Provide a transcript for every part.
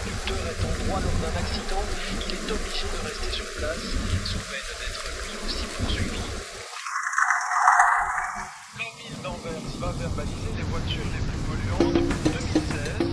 conducteur étant droit lors d'un accident, il est obligé de rester sur place, sous peine d'être lui aussi poursuivi. La ville d'Anvers va verbaliser les voitures les plus polluantes pour 2016.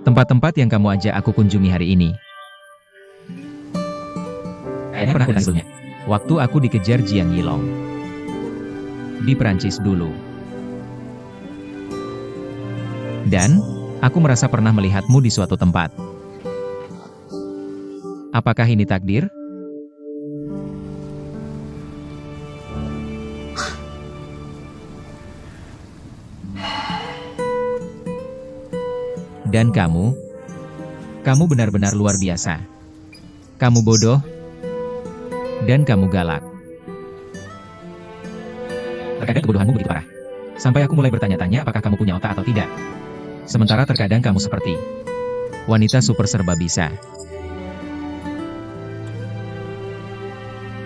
Tempat-tempat yang kamu ajak aku kunjungi hari ini. Kayaknya pernah dengar sebelumnya. Waktu aku dikejar Jiang Yilong. Di Perancis dulu. Dan, aku merasa pernah melihatmu di suatu tempat. Apakah ini takdir? Dan kamu benar-benar luar biasa. Kamu bodoh, dan kamu galak. Terkadang kebodohanmu begitu parah. Sampai aku mulai bertanya-tanya apakah kamu punya otak atau tidak. Sementara terkadang kamu seperti wanita super serba bisa.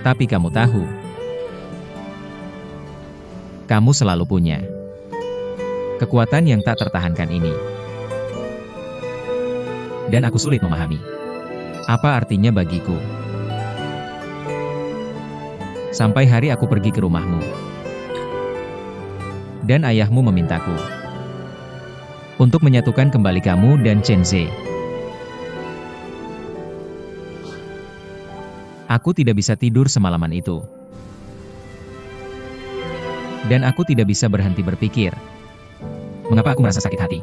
Tapi kamu tahu, kamu selalu punya kekuatan yang tak tertahankan ini. Dan aku sulit memahami. Apa artinya bagiku? Sampai hari aku pergi ke rumahmu. Dan ayahmu memintaku untuk menyatukan kembali kamu dan Chen Zhe. Aku tidak bisa tidur semalaman itu. Dan aku tidak bisa berhenti berpikir. Mengapa aku merasa sakit hati?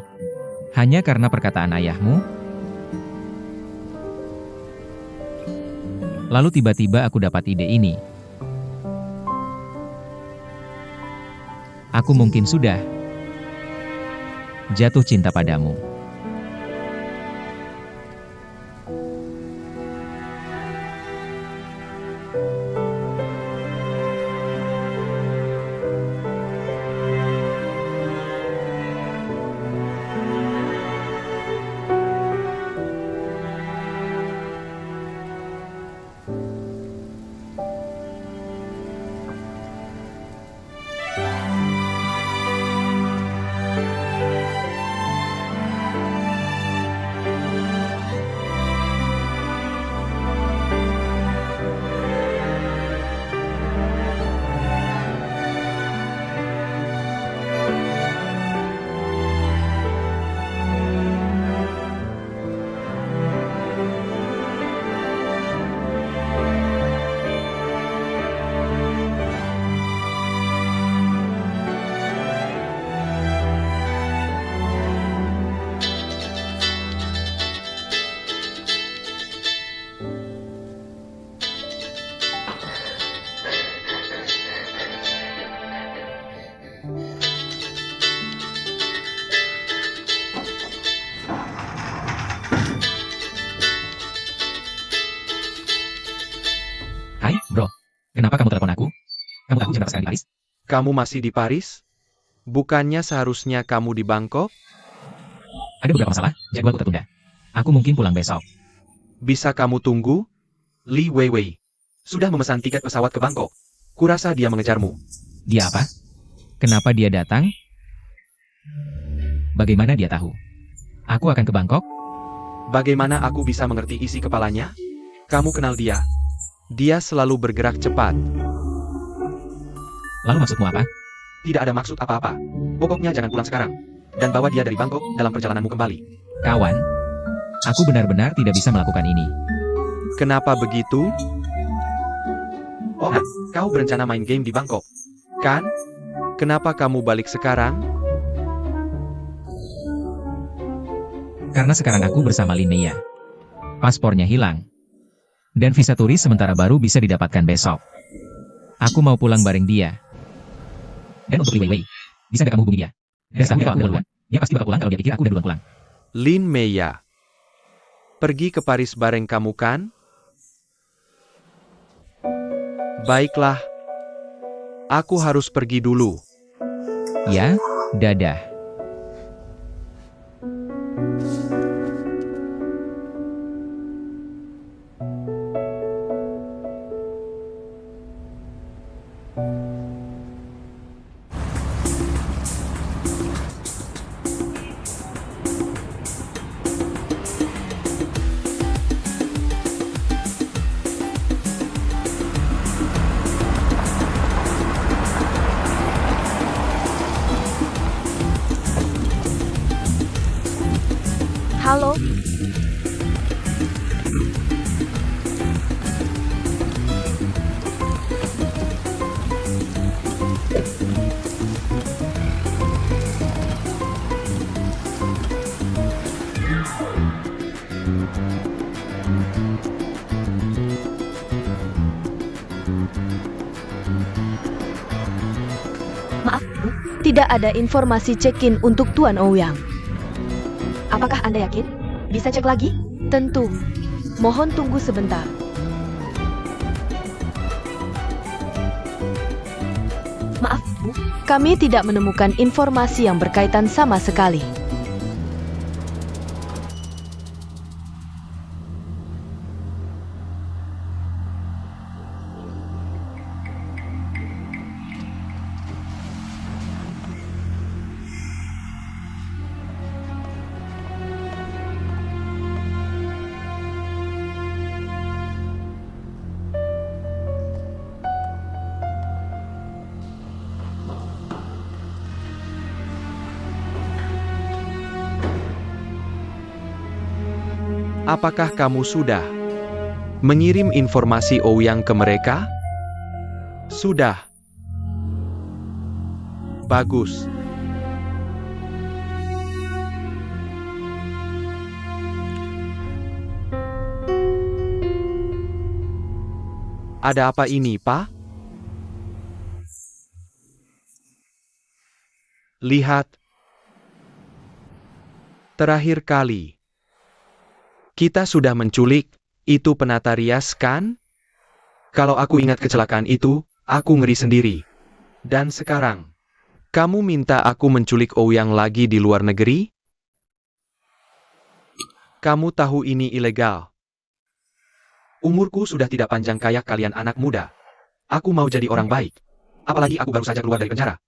Hanya karena perkataan ayahmu? Lalu tiba-tiba aku dapat ide ini. Aku mungkin sudah jatuh cinta padamu. Kenapa kamu telepon aku? Kamu tahu jam berapa sekarang di Paris? Kamu masih di Paris? Bukannya seharusnya kamu di Bangkok? Ada beberapa masalah, jadwalku tertunda. Aku mungkin pulang besok. Bisa kamu tunggu? Li Weiwei sudah memesan tiket pesawat ke Bangkok. Kurasa dia mengejarmu. Dia apa? Kenapa dia datang? Bagaimana dia tahu? Aku akan ke Bangkok? Bagaimana aku bisa mengerti isi kepalanya? Kamu kenal dia. Dia selalu bergerak cepat. Lalu maksudmu apa? Tidak ada maksud apa-apa. Pokoknya jangan pulang sekarang. Dan bawa dia dari Bangkok dalam perjalananmu kembali. Kawan, aku benar-benar tidak bisa melakukan ini. Kenapa begitu? Oh, kau berencana main game di Bangkok, kan? Kenapa kamu balik sekarang? Karena sekarang aku bersama Lin Mei. Paspornya hilang. Dan visa turis sementara baru bisa didapatkan besok. Aku mau pulang bareng dia. Dan untuk Li Weiwei, bisa gak kamu hubungi dia? Dan setelah kalau aku udah duluan, dia pasti bakal pulang kalau dia pikir aku udah duluan pulang. Lin Meia. Pergi ke Paris bareng kamu kan? Baiklah. Aku harus pergi dulu. Ya, dadah. Halo, maaf, Bu. Tidak ada informasi check-in untuk Tuan Ouyang. Apakah Anda yakin? Bisa cek lagi? Tentu. Mohon tunggu sebentar. Maaf, Bu. Kami tidak menemukan informasi yang berkaitan sama sekali. Apakah kamu sudah mengirim informasi Ouyang ke mereka? Sudah. Bagus. Ada apa ini, Pak? Lihat. Terakhir kali kita sudah menculik itu penata rias, kan? Kalau aku ingat kecelakaan itu, aku ngeri sendiri. Dan sekarang, kamu minta aku menculik Ouyang lagi di luar negeri? Kamu tahu ini ilegal. Umurku sudah tidak panjang kayak kalian anak muda. Aku mau jadi orang baik. Apalagi aku baru saja keluar dari penjara.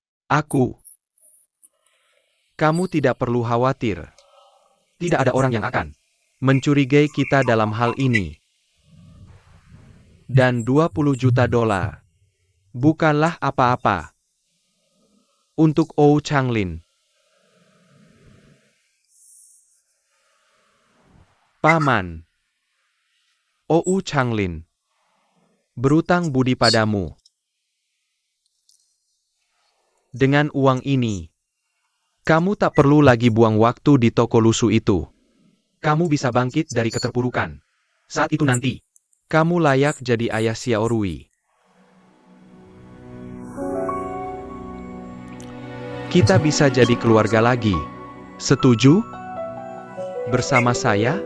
Kamu tidak perlu khawatir. Tidak ada orang yang akan mencurigai kita dalam hal ini. Dan 20 juta dolar bukanlah apa-apa untuk Ou Changlin. Paman, Ou Changlin berutang budi padamu. Dengan uang ini, kamu tak perlu lagi buang waktu di toko lusuh itu. Kamu bisa bangkit dari keterpurukan. Saat itu nanti, kamu layak jadi ayah Xiao Rui. Kita bisa jadi keluarga lagi. Setuju? Bersama saya?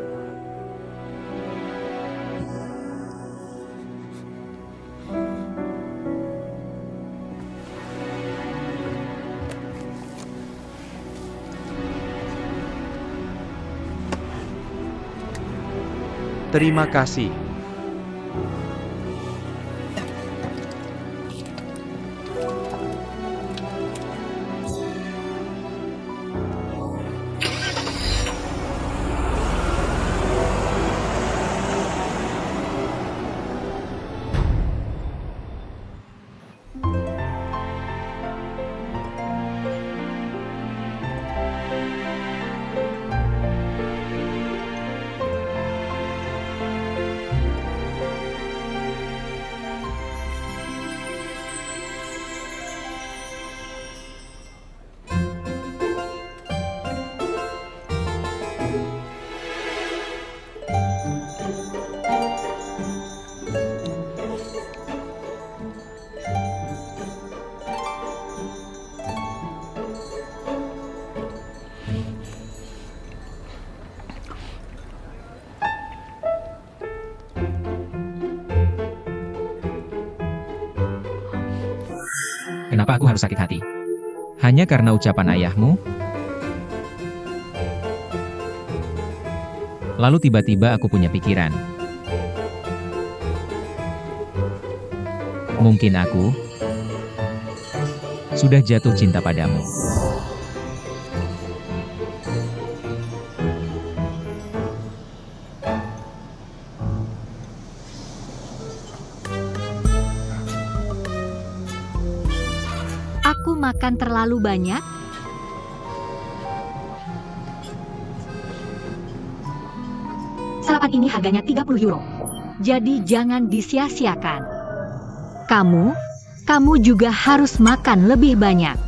Terima kasih. Kenapa aku harus sakit hati? Hanya karena ucapan ayahmu? Lalu tiba-tiba aku punya pikiran. Mungkin aku sudah jatuh cinta padamu. Aku makan terlalu banyak? Sarapan ini harganya 30 euro. Jadi jangan disia-siakan. Kamu juga harus makan lebih banyak.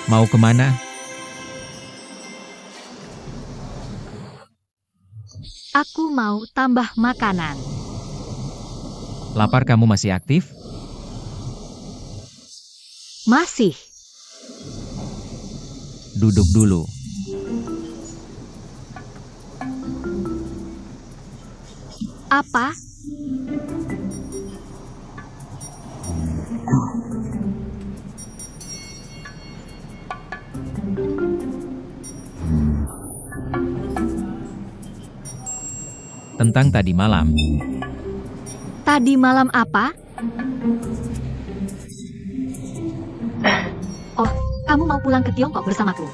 Mau kemana? Aku mau tambah makanan. Lapar kamu masih aktif? Masih. Duduk dulu. Apa? Tentang tadi malam. Tadi malam apa? Oh, kamu mau pulang ke Tiongkok bersamaku?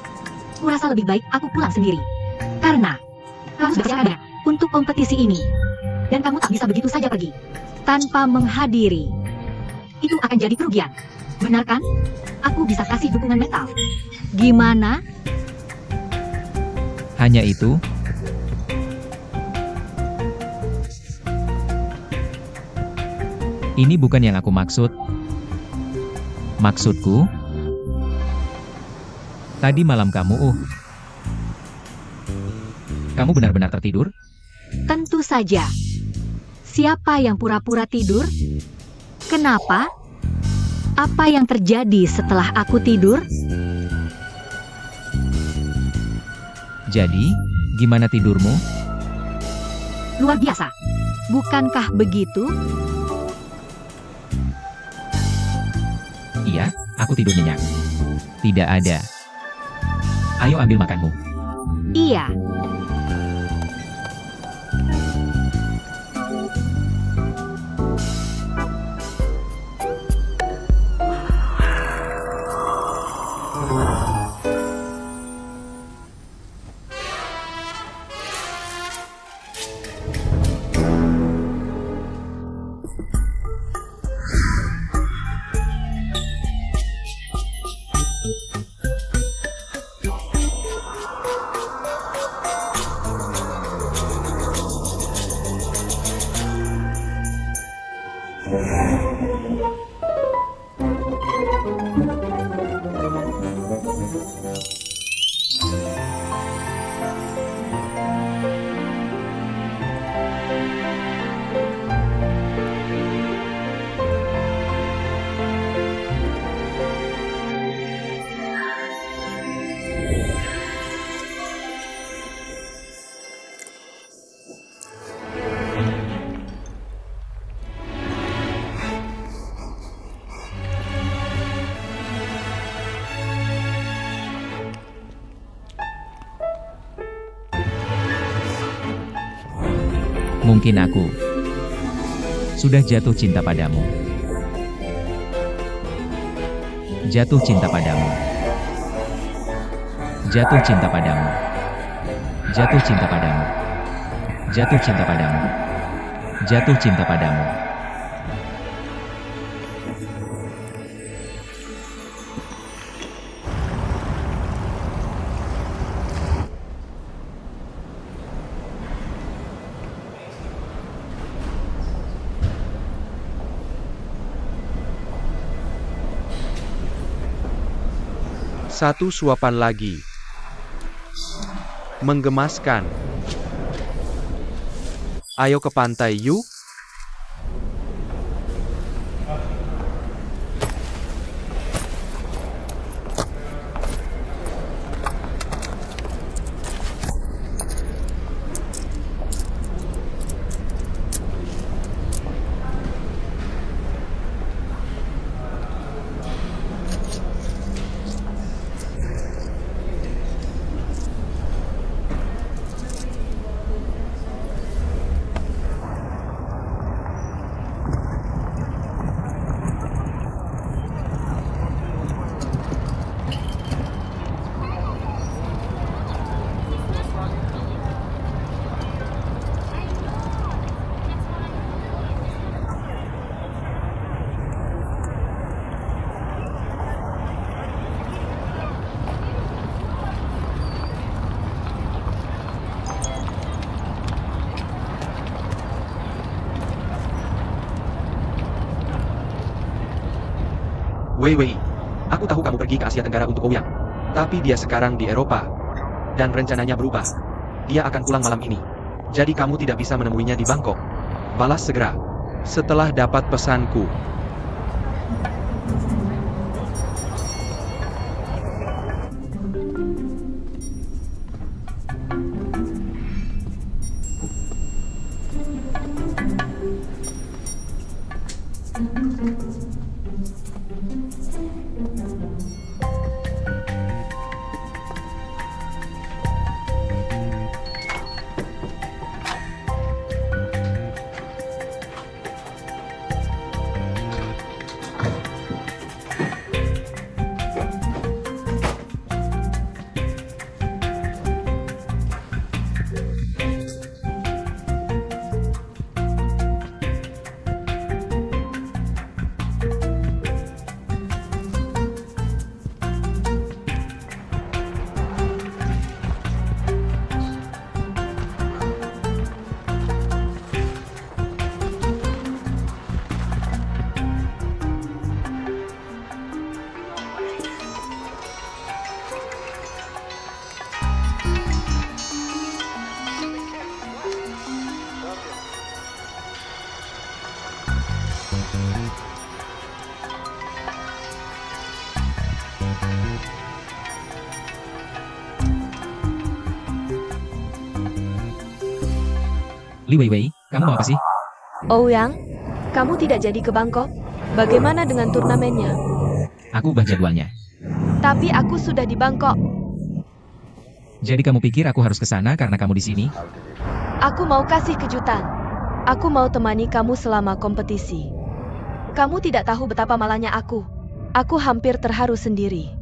Kurasa lebih baik aku pulang sendiri. Karena kamu sudah siapkan untuk kompetisi ini. Dan kamu tak bisa begitu saja pergi tanpa menghadiri. Itu akan jadi kerugian. Benar kan? Aku bisa kasih dukungan mental. Gimana? Hanya itu? Ini bukan yang aku maksud. Maksudku, tadi malam kamu kamu benar-benar tertidur? Tentu saja. Siapa yang pura-pura tidur? Kenapa? Apa yang terjadi setelah aku tidur? Jadi, gimana tidurmu? Luar biasa. Bukankah begitu? Iya, aku tidur nyenyak. Tidak ada. Ayo ambil makanmu. Iya. Mungkin aku sudah jatuh cinta padamu. Jatuh cinta padamu. Jatuh cinta padamu. Jatuh cinta padamu. Jatuh cinta padamu. Jatuh cinta padamu. Satu suapan lagi. Menggemaskan. Ayo ke pantai yuk. Wei, aku tahu kamu pergi ke Asia Tenggara untuk Ouyang. Tapi dia sekarang di Eropa. Dan rencananya berubah. Dia akan pulang malam ini. Jadi kamu tidak bisa menemuinya di Bangkok. Balas segera. Setelah dapat pesanku. Li Weiwei, kamu mau apa sih? Ouyang, kamu tidak jadi ke Bangkok? Bagaimana dengan turnamennya? Aku ubah jadwalnya. Tapi aku sudah di Bangkok. Jadi kamu pikir aku harus ke sana karena kamu di sini? Aku mau kasih kejutan. Aku mau temani kamu selama kompetisi. Kamu tidak tahu betapa malahnya aku. Aku hampir terharu sendiri.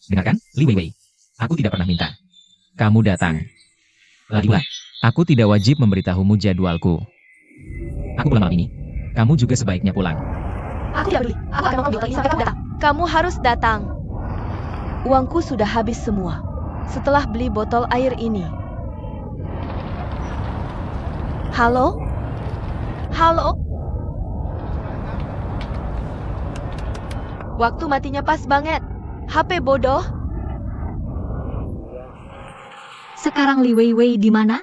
Dengarkan, Li Weiwei. Aku tidak pernah minta. Kamu datang. Lagipula, aku tidak wajib memberitahumu jadwalku. Aku pulang malam ini. Kamu juga sebaiknya pulang. Aku tidak peduli. Aku akan mengambil hotel ini sampai kamu datang. Kamu harus datang. Uangku sudah habis semua. Setelah beli botol air ini. Halo? Halo? Waktu matinya pas banget. HP bodoh. Sekarang Li Weiwei di mana?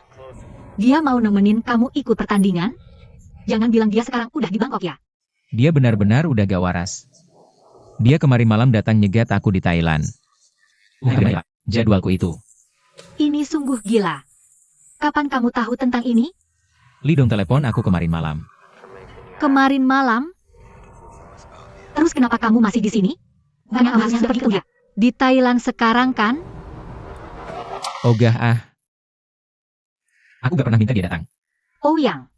Dia mau nemenin kamu ikut pertandingan? Jangan bilang dia sekarang udah di Bangkok ya. Dia benar-benar udah gak waras. Dia kemarin malam datang nyegat aku di Thailand. Jadwalku itu. Ini sungguh gila. Kapan kamu tahu tentang ini? Li dong telepon aku kemarin malam. Kemarin malam? Terus kenapa kamu masih di sini? Banyak bahasnya seperti itu ya. Di Thailand sekarang kan? Ogah ah. Aku gak pernah minta dia datang. Ouyang.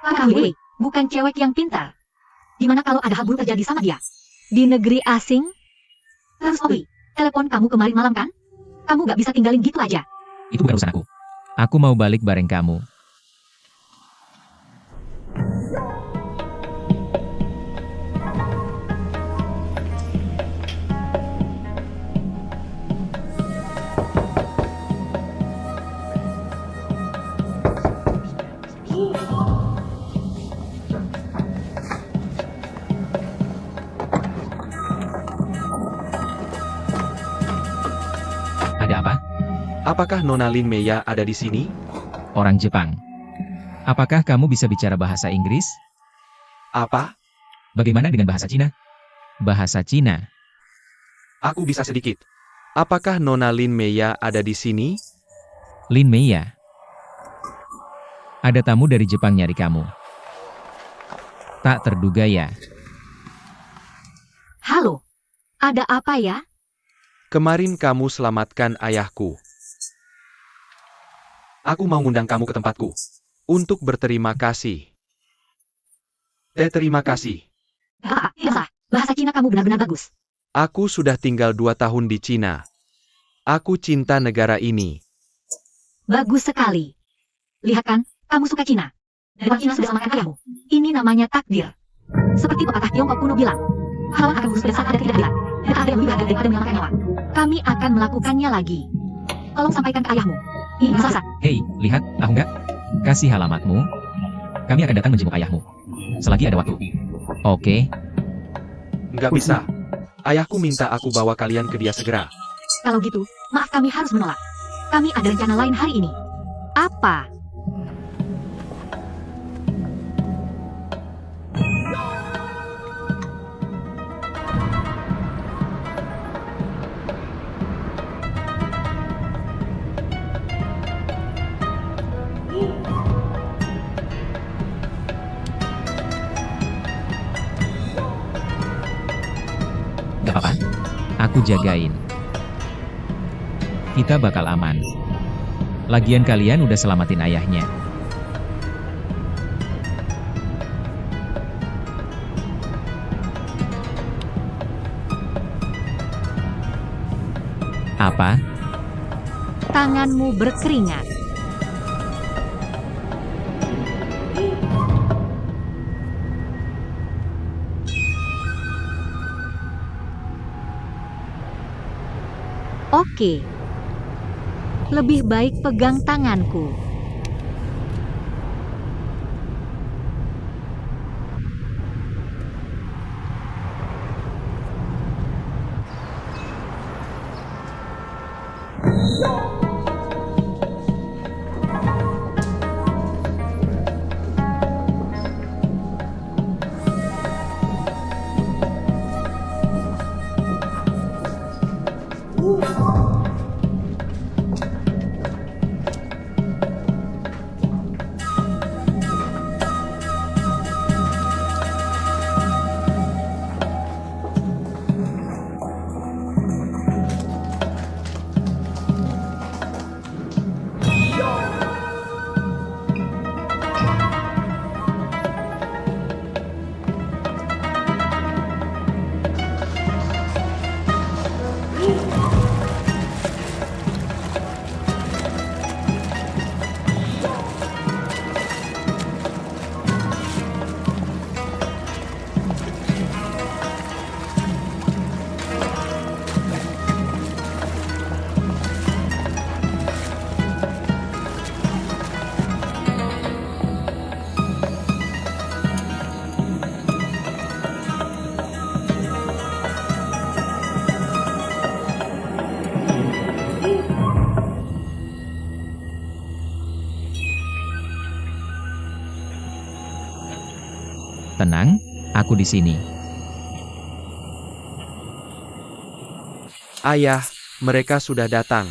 Kak Wei, bukan cewek yang pintar. Gimana kalau ada hal buruk terjadi sama dia? Di negeri asing? Terus Owi, telepon kamu kemarin malam kan? Kamu gak bisa tinggalin gitu aja. Itu bukan urusan aku. Aku mau balik bareng kamu. Ada apa? Apakah Nona Lin Meya ada di sini? Orang Jepang. Apakah kamu bisa bicara bahasa Inggris? Apa? Bagaimana dengan bahasa Cina? Bahasa Cina. Aku bisa sedikit. Apakah Nona Lin Meya ada di sini? Lin Meya. Ada tamu dari Jepang nyari kamu. Tak terduga ya. Halo, ada apa ya? Kemarin kamu selamatkan ayahku. Aku mau ngundang kamu ke tempatku. Untuk berterima kasih. Terima kasih. Biasa, bahasa Cina kamu benar-benar bagus. Aku sudah tinggal 2 tahun di Cina. Aku cinta negara ini. Bagus sekali. Lihat kan, kamu suka Cina. Dan Cina sudah selamatkan ayahmu. Ini namanya takdir. Seperti pepatah Tiongkok kuno bilang, hal akan urus pada saat ada tidak bilang. Dan tak ada yang lebih berharga daripada menyelamatkan nyawa. Kami akan melakukannya lagi. Tolong sampaikan ke ayahmu. Ini selesai. Hei, lihat, tahu nggak? Kasih alamatmu. Kami akan datang menjenguk ayahmu. Selagi ada waktu. Oke, Nggak bisa. Ayahku minta aku bawa kalian ke dia segera. Kalau gitu, maaf kami harus menolak. Kami ada rencana lain hari ini. Apa? gak apa-apa. Aku jagain. Kita bakal aman. Lagian kalian udah selamatin ayahnya. Apa? Tanganmu berkeringat. Oke. Lebih baik pegang tanganku. Tenang, aku di sini. Ayah, mereka sudah datang.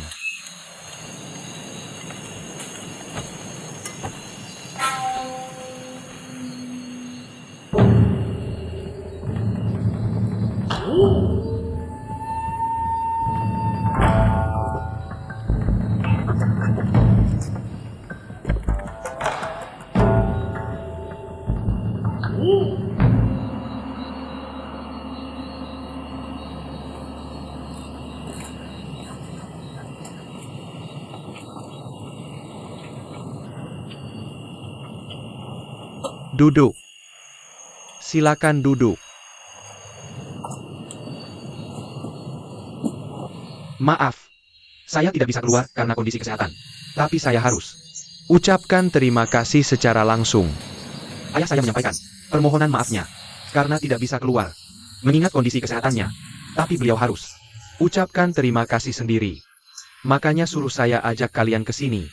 Duduk. Silakan duduk. Maaf, saya tidak bisa keluar karena kondisi kesehatan. Tapi saya harus ucapkan terima kasih secara langsung. Ayah saya menyampaikan permohonan maafnya karena tidak bisa keluar, mengingat kondisi kesehatannya. Tapi beliau harus ucapkan terima kasih sendiri. Makanya suruh saya ajak kalian ke sini.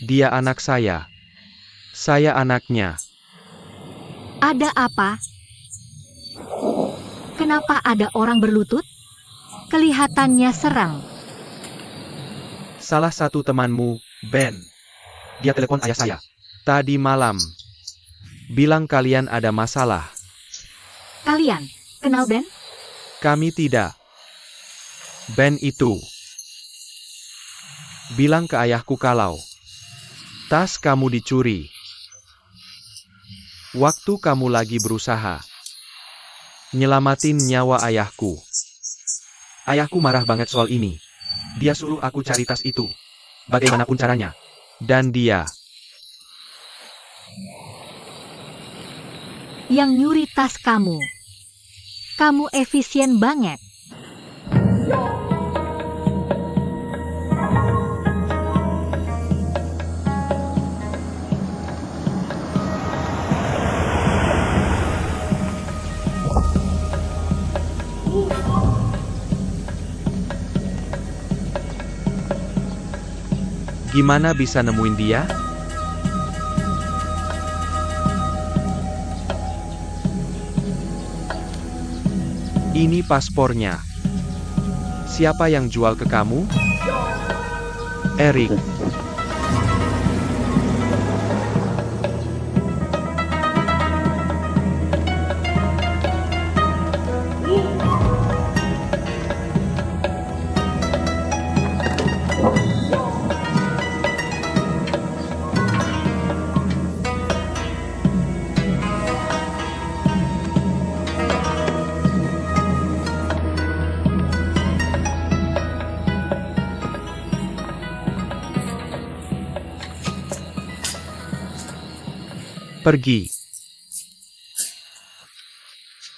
Dia anak saya anaknya. Ada apa? Kenapa ada orang berlutut? Kelihatannya seram. Salah satu temanmu, Ben. Dia telepon ayah saya tadi malam. Bilang kalian ada masalah. Kalian kenal Ben? Kami tidak. Ben itu bilang ke ayahku kalau tas kamu dicuri. Waktu kamu lagi berusaha nyelamatin nyawa ayahku. Ayahku marah banget soal ini. Dia suruh aku cari tas itu, bagaimanapun caranya. Dan dia Yang nyuri tas kamu. Kamu efisien banget. gimana bisa nemuin dia? Ini paspornya. Siapa yang jual ke kamu? Eric. Pergi.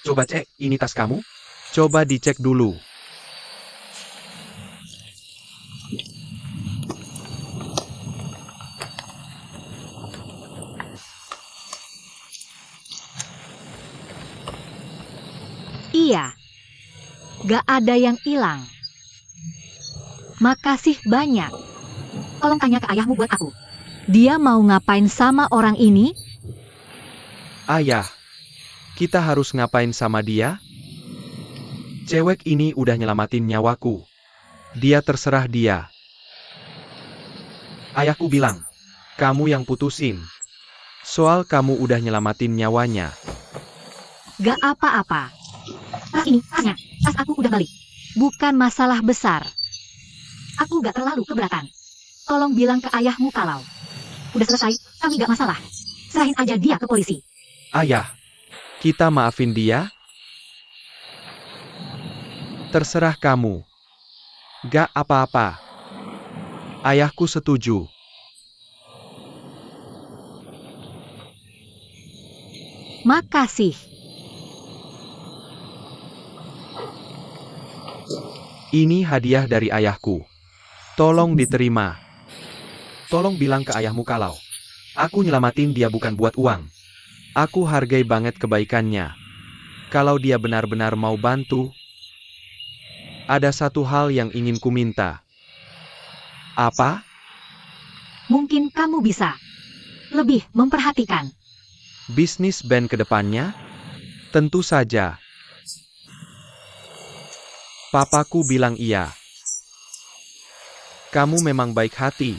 Coba cek, ini tas kamu? Coba dicek dulu. Iya. Gak ada yang hilang. Makasih banyak. Tolong tanya ke ayahmu buat aku. Dia mau ngapain sama orang ini? Ayah, kita harus ngapain sama dia? Cewek ini udah nyelamatin nyawaku. Dia terserah dia. Ayahku bilang, kamu yang putusin. Soal kamu udah nyelamatin nyawanya. Gak apa-apa. Tas ini, tasnya, tas aku udah balik. Bukan masalah besar. Aku gak terlalu keberatan. Tolong bilang ke ayahmu kalau udah selesai, kami gak masalah. Serahin aja dia ke polisi. Ayah, kita maafin dia? Terserah kamu. Gak apa-apa. Ayahku setuju. Makasih. Ini hadiah dari ayahku. Tolong diterima. Tolong bilang ke ayahmu kalau aku nyelamatin dia bukan buat uang. Aku hargai banget kebaikannya. Kalau dia benar-benar mau bantu, ada satu hal yang ingin ku minta. Apa? Mungkin kamu bisa lebih memperhatikan. Bisnis band ke depannya? Tentu saja. Papaku bilang iya. Kamu memang baik hati.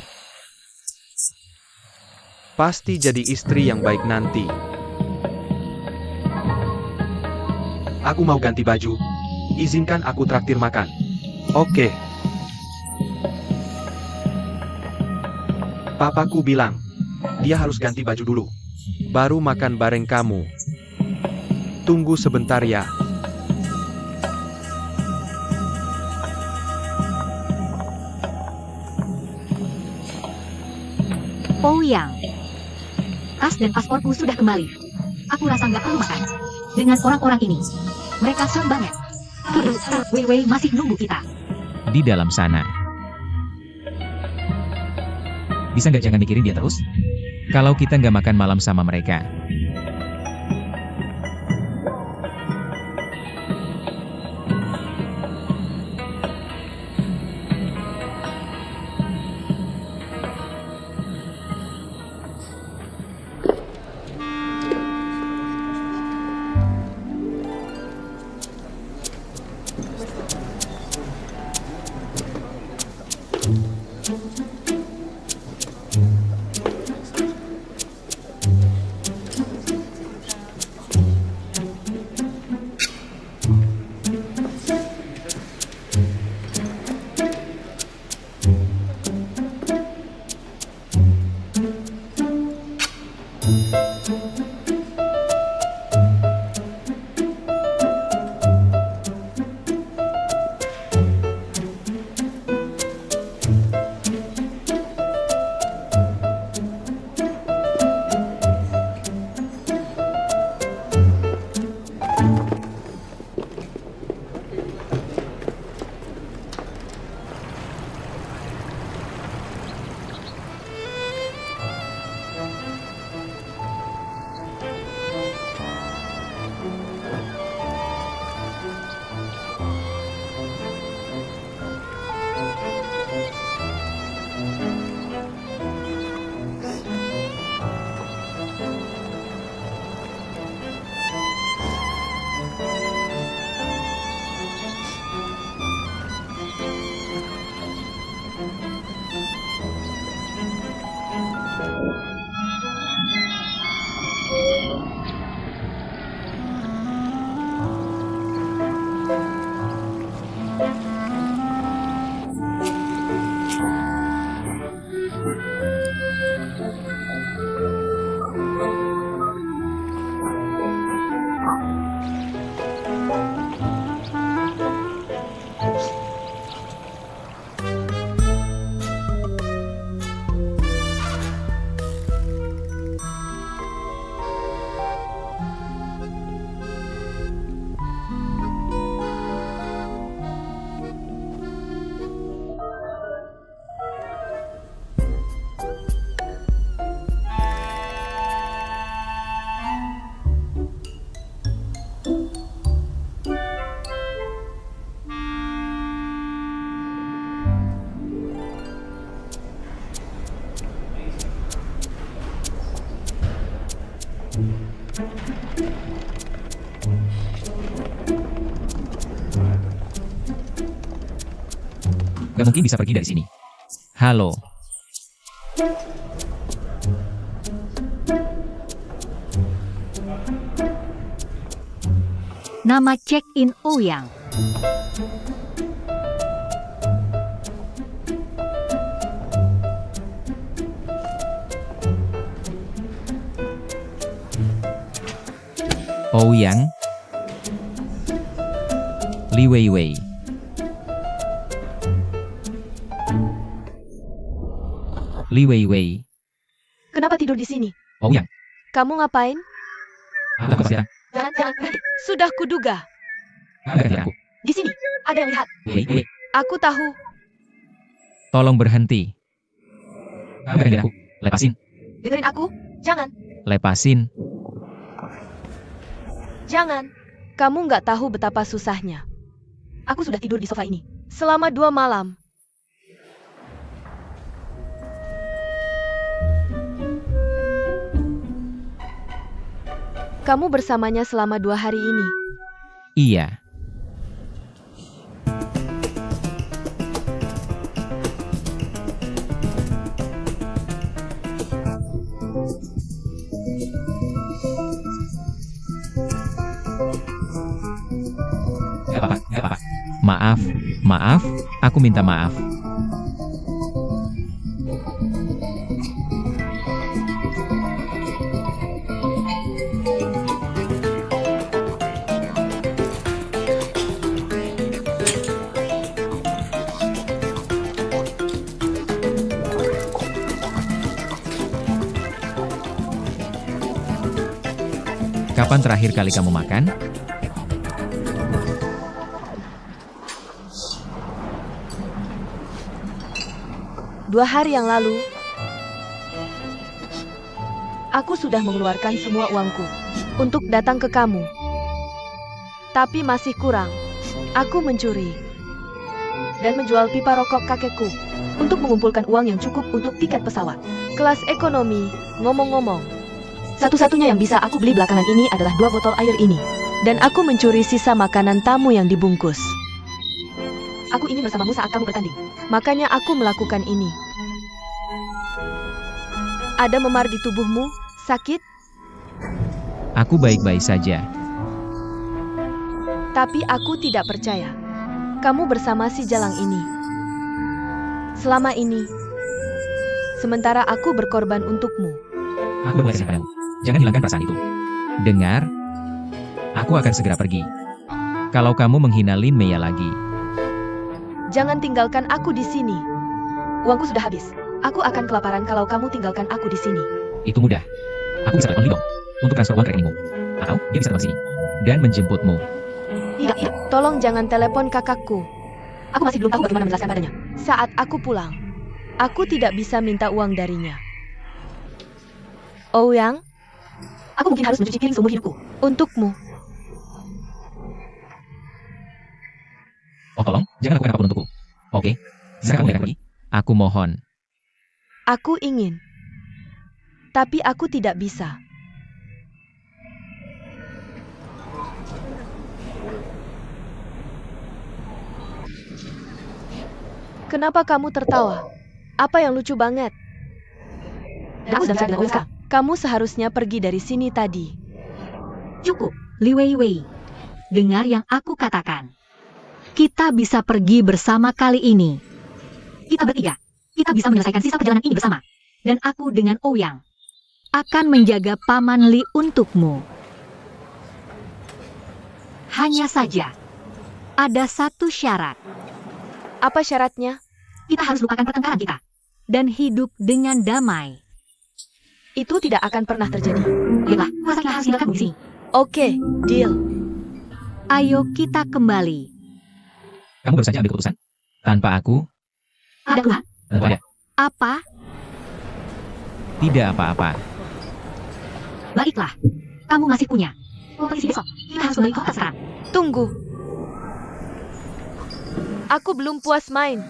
Pasti jadi istri yang baik nanti. Aku mau ganti baju. Izinkan aku traktir makan. Oke. Papaku bilang, dia harus ganti baju dulu. Baru makan bareng kamu. Tunggu sebentar ya. Ouyang. Tas dan pasporku sudah kembali. Aku rasa nggak perlu makan. Dengan orang-orang ini, mereka serem banget. Wei Wei masih nunggu kita. Di dalam sana. Bisa nggak jangan mikirin dia terus? Kalau kita nggak makan malam sama mereka. Gak mungkin bisa pergi dari sini. Halo. Nama check-in Ouyang. Ouyang. Li Weiwei. Li Weiwei. Kenapa tidur di sini? Ouyang. Kamu ngapain? Apa sekarang? Jangan berhenti. Sudah kuduga. Ganti aku. Di sini, ada yang lihat. Weiwei. Aku tahu. Tolong berhenti. Ganti aku. Lepasin. Dengerin aku. Jangan. Lepasin. Jangan. Kamu nggak tahu betapa susahnya. Aku sudah tidur di sofa ini selama 2 malam. Kamu bersamanya selama 2 hari ini. Iya. Gak apa-apa, gak apa-apa. Maaf, maaf, aku minta maaf. Kapan terakhir kali kamu makan? Dua hari yang lalu, aku sudah mengeluarkan semua uangku untuk datang ke kamu. Tapi masih kurang. Aku mencuri dan menjual pipa rokok kakekku untuk mengumpulkan uang yang cukup untuk tiket pesawat kelas ekonomi. Ngomong-ngomong, satu-satunya yang bisa aku beli belakangan ini adalah 2 botol air ini. Dan aku mencuri sisa makanan tamu yang dibungkus. Aku ingin bersamamu saat kamu bertanding. Makanya aku melakukan ini. Ada memar di tubuhmu? Sakit? Aku baik-baik saja. Tapi aku tidak percaya. Kamu bersama si Jalang ini. Selama ini. Sementara aku berkorban untukmu. Aku berkasih padamu. Jangan hilangkan perasaan itu. Dengar. Aku akan segera pergi. Kalau kamu menghina Lin Mei lagi. Jangan tinggalkan aku di sini. Uangku sudah habis. Aku akan kelaparan kalau kamu tinggalkan aku di sini. Itu mudah. Aku bisa telepon Lidong untuk transfer uang ke rekeningmu. Atau dia bisa datang sini dan menjemputmu. Tidak. Tolong jangan telepon kakakku. Aku masih belum tahu bagaimana menjelaskan padanya. Saat aku pulang, aku tidak bisa minta uang darinya. Ouyang, Aku mungkin harus mencuci piring seumur hidupku. untukmu. Oh tolong, jangan lakukan apapun untukku. Oke, sekarang kamu akan pergi. Aku mohon. Aku ingin. Tapi aku tidak bisa. Kenapa kamu tertawa? Apa yang lucu banget? Dan aku sedang bicara dengan Ouyang sekarang. Kamu seharusnya pergi dari sini tadi. Cukup, Li Weiwei. Dengar yang aku katakan. Kita bisa pergi bersama kali ini. Kita bertiga. Kita bisa menyelesaikan sisa perjalanan ini bersama. Dan aku dengan Ouyang akan menjaga Paman Li untukmu. Hanya saja, ada satu syarat. Apa syaratnya? Kita harus lupakan pertengkaran kita. Dan hidup dengan damai. Itu tidak akan pernah terjadi. Baiklah, kurasa kita harus tinggalkanmu di sini. Oke, deal. Ayo kita kembali. Kamu baru saja ambil keputusan. Tanpa aku, Ada keluhan? tentu ada. Apa? Tidak apa-apa. Baiklah. Kamu masih punya kompetisi besok. Kita harus kembali ke hotel sekarang. Tunggu. Aku belum puas main.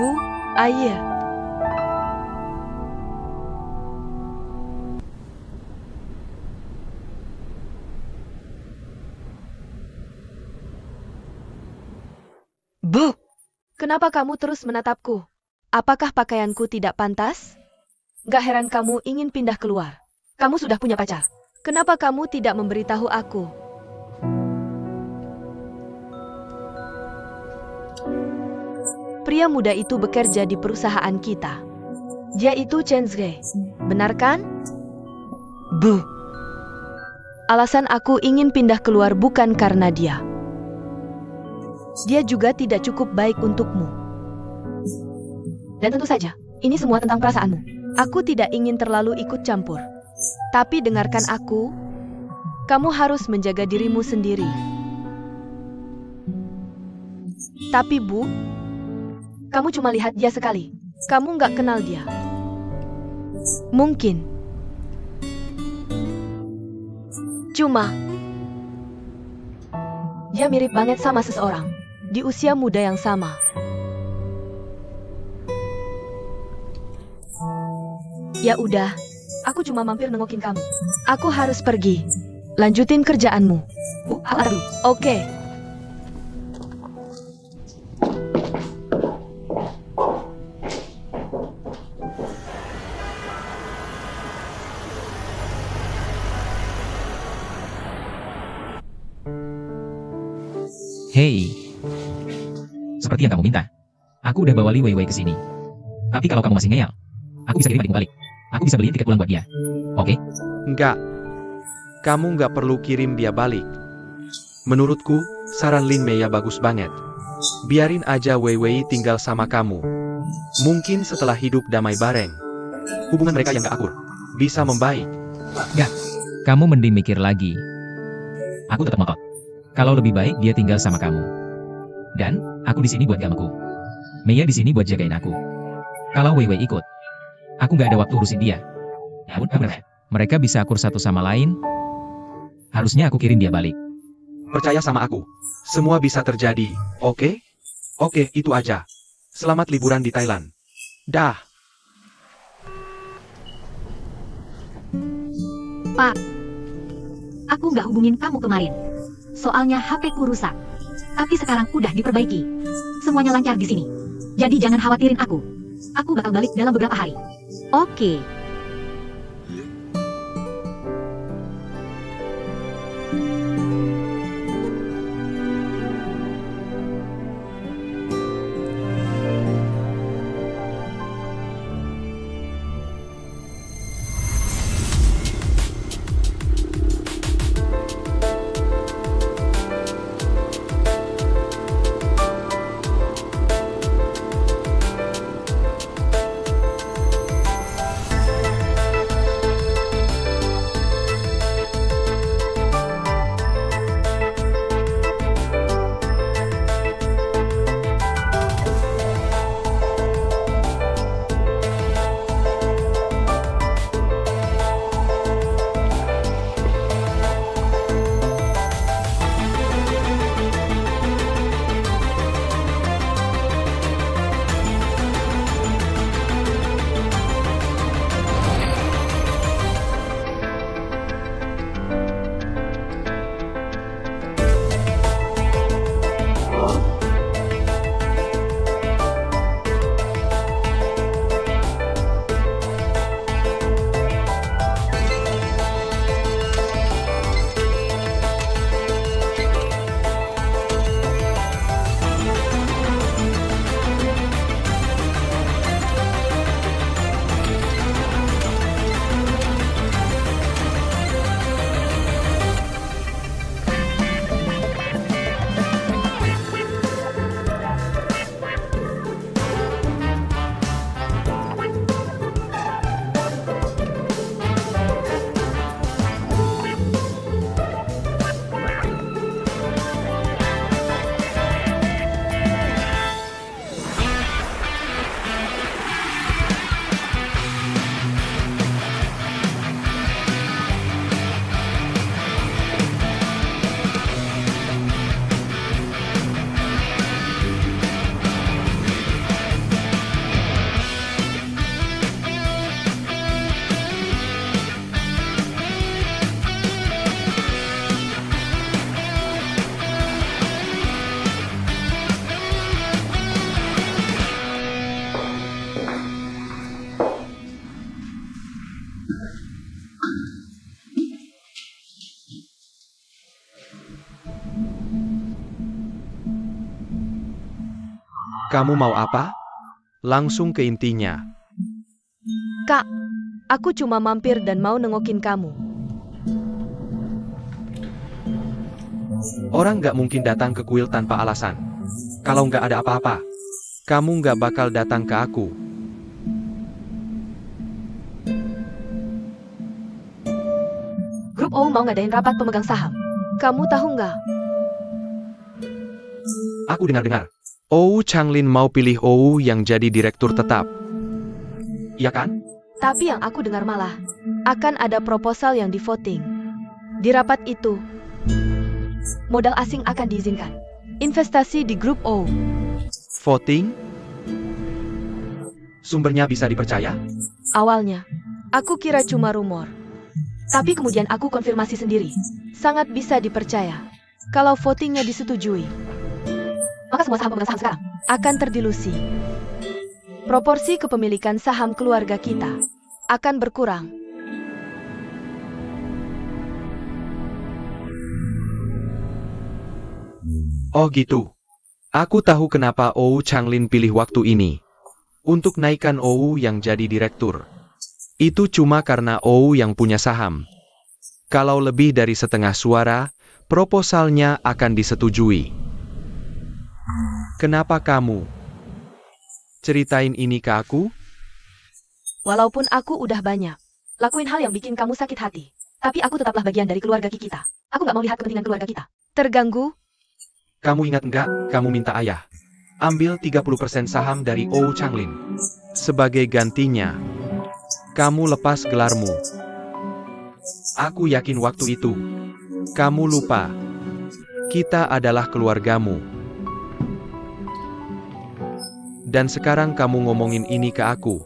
Bu, air. Bu, kenapa kamu terus menatapku? Apakah pakaianku tidak pantas? Gak heran kamu ingin pindah keluar. Kamu sudah punya pacar. Kenapa kamu tidak memberitahu aku? Pria muda itu bekerja di perusahaan kita. Dia itu Chen Zhe. Benar kan? Bu. Alasan aku ingin pindah keluar bukan karena dia. Dia juga tidak cukup baik untukmu. Dan tentu saja, ini semua tentang perasaanmu. Aku tidak ingin terlalu ikut campur. Tapi dengarkan aku. Kamu harus menjaga dirimu sendiri. Tapi Bu, kamu cuma lihat dia sekali. Kamu nggak kenal dia. Mungkin. Cuma, dia mirip banget sama seseorang. Di usia muda yang sama. Ya udah, aku cuma mampir nengokin kamu. Aku harus pergi. Lanjutin kerjaanmu. Bu, aku antar dulu. Oke. Hei. Seperti yang kamu minta. Aku udah bawa Li Weiwei ke sini. Tapi kalau kamu masih ngeyel, aku bisa kirim adik balik. Aku bisa beliin tiket pulang buat dia. Oke? Enggak. Kamu nggak perlu kirim dia balik. Menurutku, saran Lin Mei bagus banget. Biarin aja Wei Wei tinggal sama kamu. Mungkin setelah hidup damai bareng, hubungan mereka yang gak akur bisa membaik. Kamu mending mikir lagi. Aku tetap ngotot. Kalau lebih baik dia tinggal sama kamu. Dan, aku di sini buat gameku. Mei di sini buat jagain aku. Kalau Wei Wei ikut, aku nggak ada waktu urusin dia. Ya udah, mereka bisa akur satu sama lain. Harusnya aku kirim dia balik. Percaya sama aku. Semua bisa terjadi, oke? Oke, itu aja. Selamat liburan di Thailand. Dah. Pak, aku nggak hubungin kamu kemarin. Soalnya HP ku rusak. Tapi sekarang udah diperbaiki. Semuanya lancar di sini. Jadi jangan khawatirin aku. Aku bakal balik dalam beberapa hari. Oke. Kamu mau apa? Langsung ke intinya. Kak, aku cuma mampir dan mau nengokin kamu. Orang nggak mungkin datang ke kuil tanpa alasan. Kalau nggak ada apa-apa, kamu nggak bakal datang ke aku. Grup O mau ngadain rapat pemegang saham. Kamu tahu nggak? Aku dengar-dengar. Ou Changlin mau pilih Ou yang jadi direktur tetap. Iya kan? Tapi yang aku dengar malah, akan ada proposal yang di-voting. Di rapat itu, modal asing akan diizinkan. Investasi di grup O. Voting? Sumbernya bisa dipercaya? Awalnya, aku kira cuma rumor. Tapi kemudian aku konfirmasi sendiri. Sangat bisa dipercaya. Kalau votingnya disetujui, Maka semua saham pemegang saham sekarang akan terdilusi. Proporsi kepemilikan saham keluarga kita akan berkurang. Oh gitu. Aku tahu kenapa Ou Changlin pilih waktu ini. Untuk naikkan Ou yang jadi direktur. Itu cuma karena Ou yang punya saham. Kalau lebih dari setengah suara, proposalnya akan disetujui. Kenapa kamu? Ceritain ini ke aku? Walaupun aku udah banyak lakuin hal yang bikin kamu sakit hati, tapi aku tetaplah bagian dari keluarga kita. Aku nggak mau lihat kepentingan keluarga kita terganggu. Kamu ingat nggak, kamu minta ayah ambil 30% saham dari Oh Changlin. Sebagai gantinya, kamu lepas gelarmu. Aku yakin waktu itu, kamu lupa. Kita adalah keluargamu. Dan sekarang kamu ngomongin ini ke aku.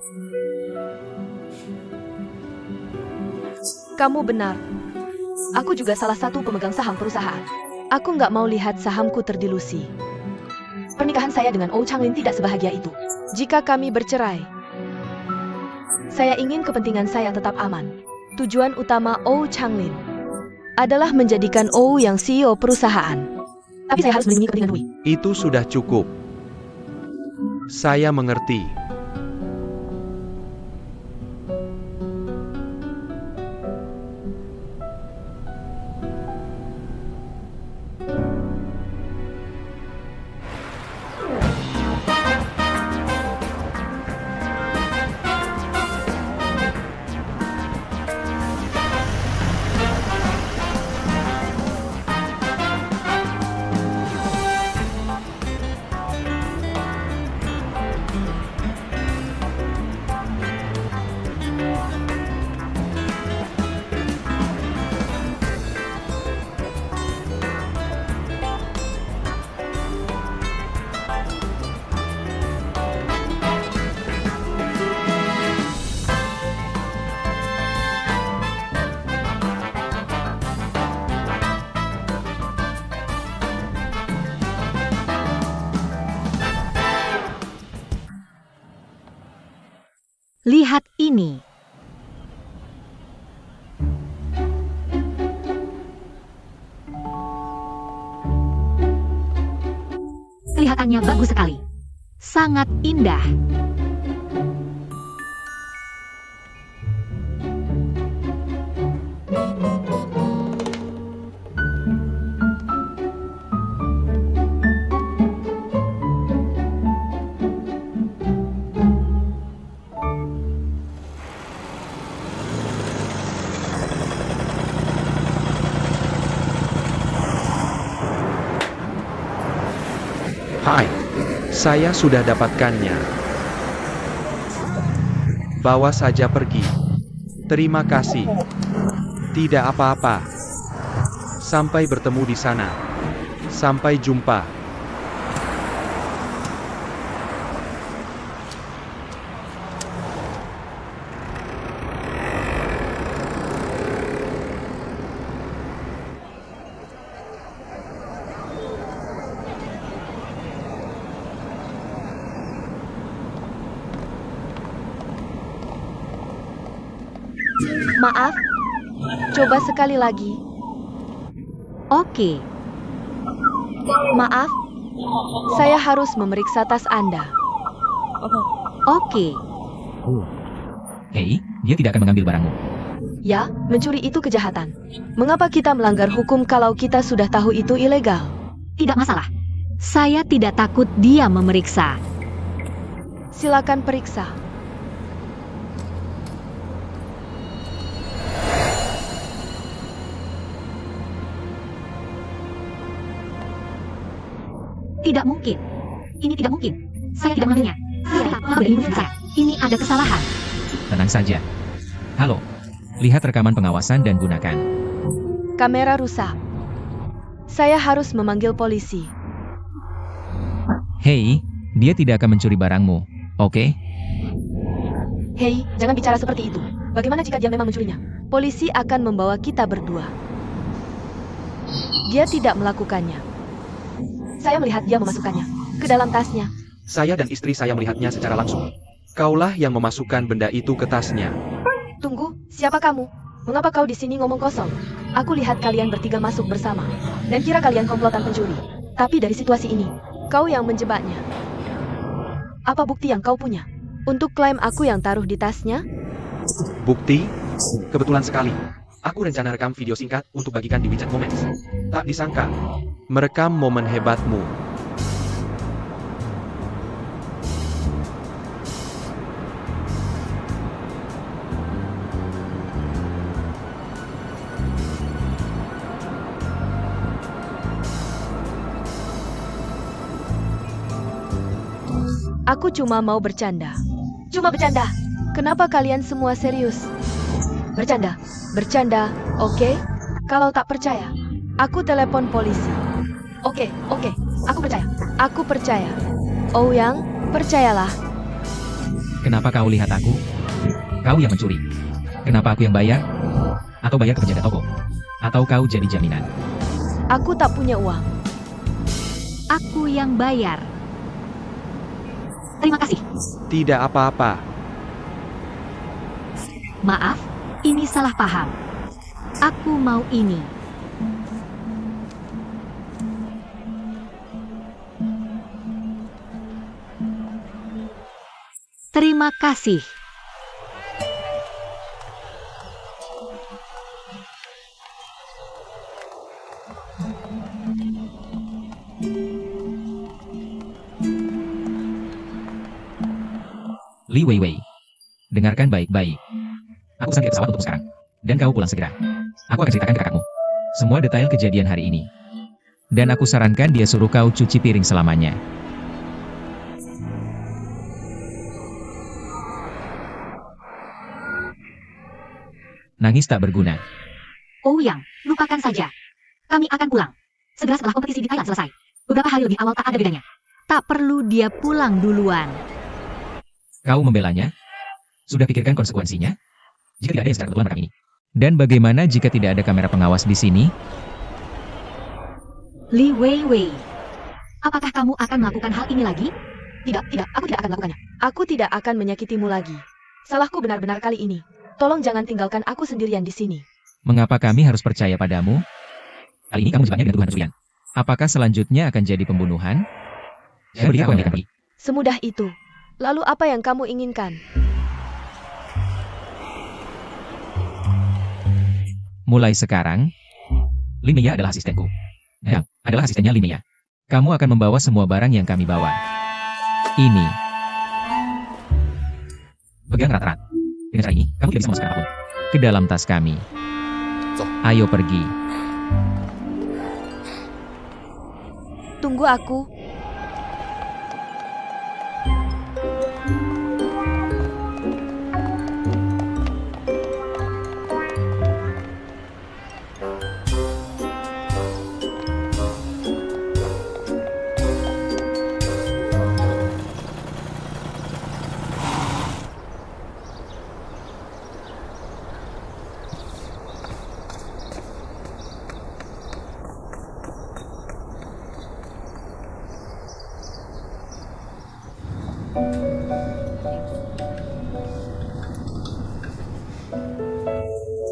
Kamu benar. Aku juga salah satu pemegang saham perusahaan. Aku nggak mau lihat sahamku terdilusi. Pernikahan saya dengan Oh Changlin tidak sebahagia itu. Jika kami bercerai, saya ingin kepentingan saya tetap aman. Tujuan utama Oh Changlin adalah menjadikan Oh yang CEO perusahaan. Tapi saya harus melindungi kepentingan Hui. Itu sudah cukup. Saya mengerti. Lihat ini. Kelihatannya bagus sekali. Sangat indah. Hai, saya sudah dapatkannya. Bawa saja pergi. Terima kasih. Tidak apa-apa. Sampai bertemu di sana. Sampai jumpa. Maaf, coba sekali lagi. Oke. Maaf, saya harus memeriksa tas Anda. Oke. Hei, dia tidak akan mengambil barangmu. Ya, mencuri itu kejahatan. Mengapa kita melanggar hukum kalau kita sudah tahu itu ilegal? Tidak masalah. Saya tidak takut dia memeriksa. Silakan periksa. Tidak mungkin. Ini tidak mungkin. Saya tidak mengambilnya. Saya melindungi saya. Ini ada kesalahan. Tenang saja. Halo. Lihat rekaman pengawasan dan gunakan. Kamera rusak. Saya harus memanggil polisi. Hei, dia tidak akan mencuri barangmu, oke? Hei, jangan bicara seperti itu. Bagaimana jika dia memang mencurinya? Polisi akan membawa kita berdua. Dia tidak melakukannya. Saya melihat dia memasukkannya ke dalam tasnya. Saya dan istri saya melihatnya secara langsung. Kaulah yang memasukkan benda itu ke tasnya. Tunggu, siapa kamu? Mengapa kau di sini ngomong kosong? Aku lihat kalian bertiga masuk bersama dan kira kalian komplotan pencuri. Tapi dari situasi ini, kau yang menjebaknya. Apa bukti yang kau punya untuk klaim aku yang taruh di tasnya? Bukti? Kebetulan sekali. Aku rencana rekam video singkat untuk bagikan di WeChat Moments. Tak disangka, merekam momen hebatmu. Aku cuma mau bercanda. Cuma bercanda. Kenapa kalian semua serius? Bercanda. Bercanda, oke? Kalau tak percaya, aku telepon polisi. Oke, aku percaya. Aku percaya. Ouyang, percayalah. Kenapa kau lihat aku? Kau yang mencuri. Kenapa aku yang bayar? Atau bayar ke penjaga toko? Atau kau jadi jaminan? Aku tak punya uang. Aku yang bayar. Terima kasih. Tidak apa-apa. Maaf, ini salah paham. Aku mau ini. Terima kasih. Li Weiwei. Dengarkan baik-baik. Aku pesan tiket pesawat untuk sekarang. Dan kau pulang segera. Aku akan ceritakan ke kakakmu semua detail kejadian hari ini. Dan aku sarankan dia suruh kau cuci piring selamanya. Nangis tak berguna. Ouyang, lupakan saja. Kami akan pulang. Segera setelah kompetisi di Thailand selesai. Beberapa hari lebih awal tak ada bedanya. Tak perlu dia pulang duluan. Kau membelanya? Sudah pikirkan konsekuensinya? Jika tidak ada yang secara kebetulan merekam ini. Dan bagaimana jika tidak ada kamera pengawas di sini? Li Weiwei. Apakah kamu akan melakukan hal ini lagi? Tidak, aku tidak akan melakukannya. Aku tidak akan menyakitimu lagi. Salahku benar-benar kali ini. Tolong jangan tinggalkan aku sendirian di sini. Mengapa kami harus percaya padamu? Kali ini kamu jebaknya dengan tuduhan pencurian. Apakah selanjutnya akan jadi pembunuhan? Jadi aku yang akan pergi. Semudah itu. Lalu apa yang kamu inginkan? Mulai sekarang, Linnea adalah asistenku. Yang adalah asistennya Linnea. Kamu akan membawa semua barang yang kami bawa. Ini. Pegang erat-erat. Dengan cara ini, kamu tidak bisa memasukkan apapun ke dalam tas kami. Ayo pergi. Tunggu aku.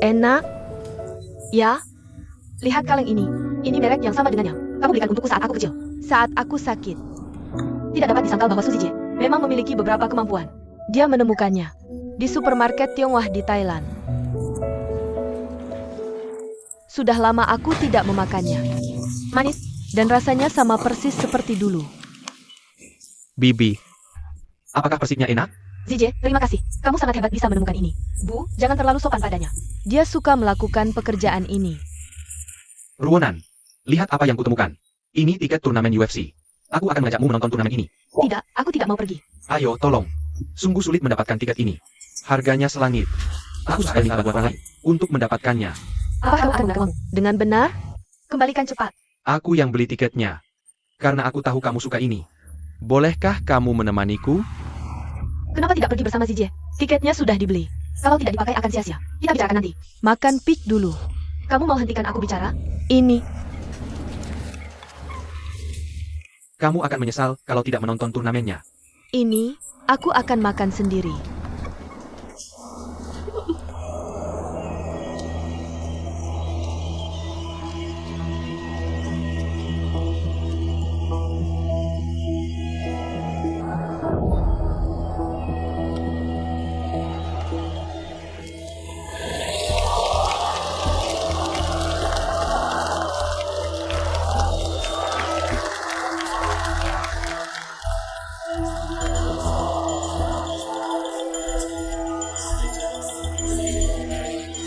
Enak? Ya? Lihat kaleng ini. Ini merek yang sama dengannya. Kamu belikan untukku saat aku kecil. Saat aku sakit. Tidak dapat disangkal bahwa Suzy J memang memiliki beberapa kemampuan. Dia menemukannya di supermarket Tionghoa di Thailand. Sudah lama aku tidak memakannya. Manis, dan rasanya sama persis seperti dulu. Bibi, apakah persipnya enak? Zije, terima kasih. Kamu sangat hebat bisa menemukan ini. Bu, jangan terlalu sopan padanya. Dia suka melakukan pekerjaan ini. Ruonan, lihat apa yang kutemukan. Ini tiket turnamen UFC. Aku akan mengajakmu menonton turnamen ini. Tidak, aku tidak mau pergi. Ayo, tolong. Sungguh sulit mendapatkan tiket ini. Harganya selangit. Aku sudah minta bantuan orang lain untuk mendapatkannya. Apa kamu akan mengatakanmu? Dengan benar? Kembalikan cepat. Aku yang beli tiketnya. Karena aku tahu kamu suka ini. Bolehkah kamu menemaniku? Kenapa tidak pergi bersama Zije? Tiketnya sudah dibeli. Kalau tidak dipakai akan sia-sia. Kita bicarakan nanti. Makan pik dulu. Kamu mau hentikan aku bicara? Ini. Kamu akan menyesal kalau tidak menonton turnamennya. Ini, aku akan makan sendiri.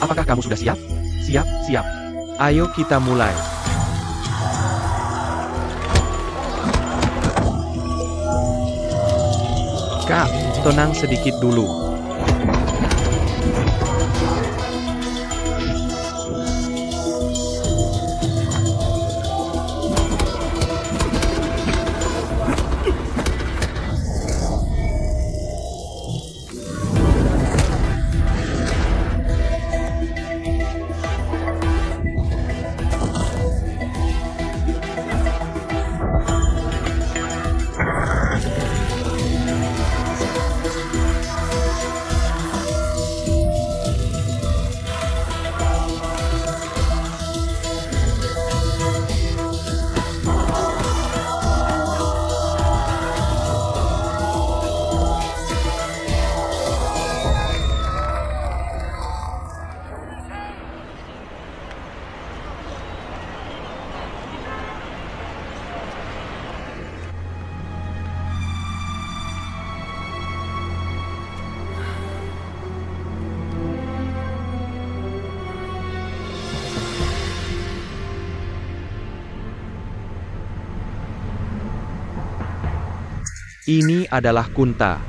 Apakah kamu sudah siap? Siap, siap. Ayo kita mulai. Kak, tenang sedikit dulu. Ini adalah Kunta.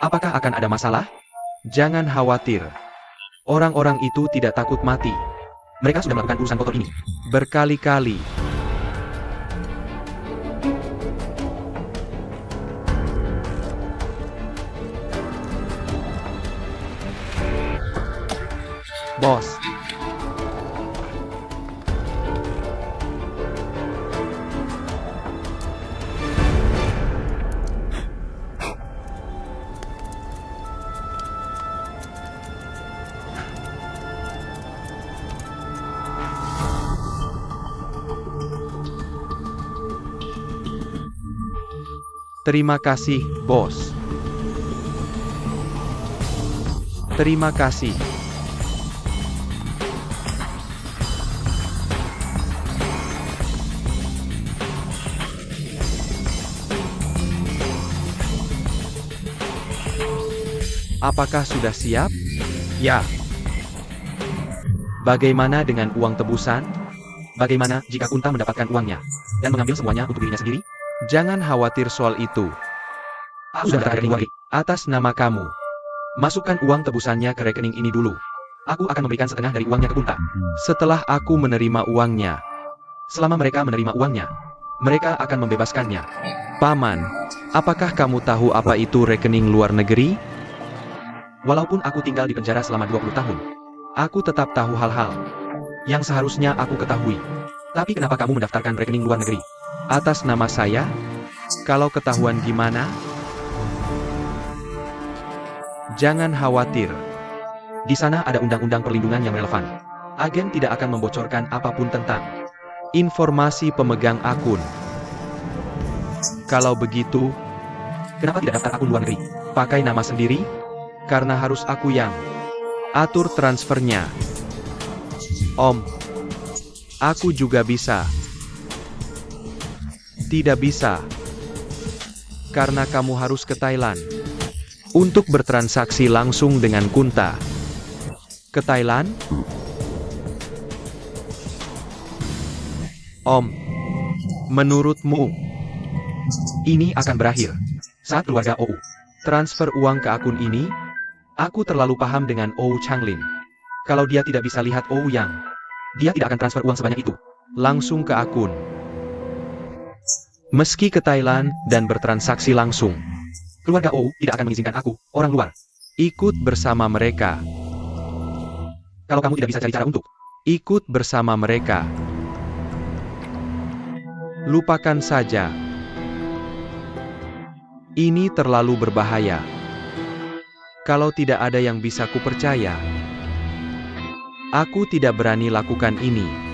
Apakah akan ada masalah? Jangan khawatir. Orang-orang itu tidak takut mati. Mereka sudah melakukan urusan kotor ini berkali-kali. Bos. Terima kasih, bos. Terima kasih. Apakah sudah siap? Ya. Bagaimana dengan uang tebusan? Bagaimana jika Kunta mendapatkan uangnya dan mengambil semuanya untuk dirinya sendiri? Jangan khawatir soal itu. Aku sudah ada rekening atas nama kamu. Masukkan uang tebusannya ke rekening ini dulu. Aku akan memberikan setengah dari uangnya ke Kunta. Setelah aku menerima uangnya, selama mereka menerima uangnya, mereka akan membebaskannya. Paman, apakah kamu tahu apa itu rekening luar negeri? Walaupun aku tinggal di penjara selama 20 tahun, aku tetap tahu hal-hal yang seharusnya aku ketahui. Tapi kenapa kamu mendaftarkan rekening luar negeri atas nama saya? Kalau ketahuan gimana? Jangan khawatir. Di sana ada undang-undang perlindungan yang relevan. Agen tidak akan membocorkan apapun tentang informasi pemegang akun. Kalau begitu, kenapa tidak daftar akun luar negeri? Pakai nama sendiri? Karena harus aku yang atur transfernya. Om, aku juga bisa. Tidak bisa. Karena kamu harus ke Thailand untuk bertransaksi langsung dengan Kunta. Ke Thailand? Om, menurutmu ini akan berakhir saat keluarga OU transfer uang ke akun ini? Aku terlalu paham dengan OU Changlin. Kalau dia tidak bisa lihat OU yang, dia tidak akan transfer uang sebanyak itu langsung ke akun. Meski ke Thailand dan bertransaksi langsung, keluarga OU tidak akan mengizinkan aku, orang luar, ikut bersama mereka. Kalau kamu tidak bisa cari cara untuk ikut bersama mereka, Lupakan saja. Ini terlalu berbahaya. Kalau tidak ada yang bisa kupercaya, aku tidak berani lakukan ini.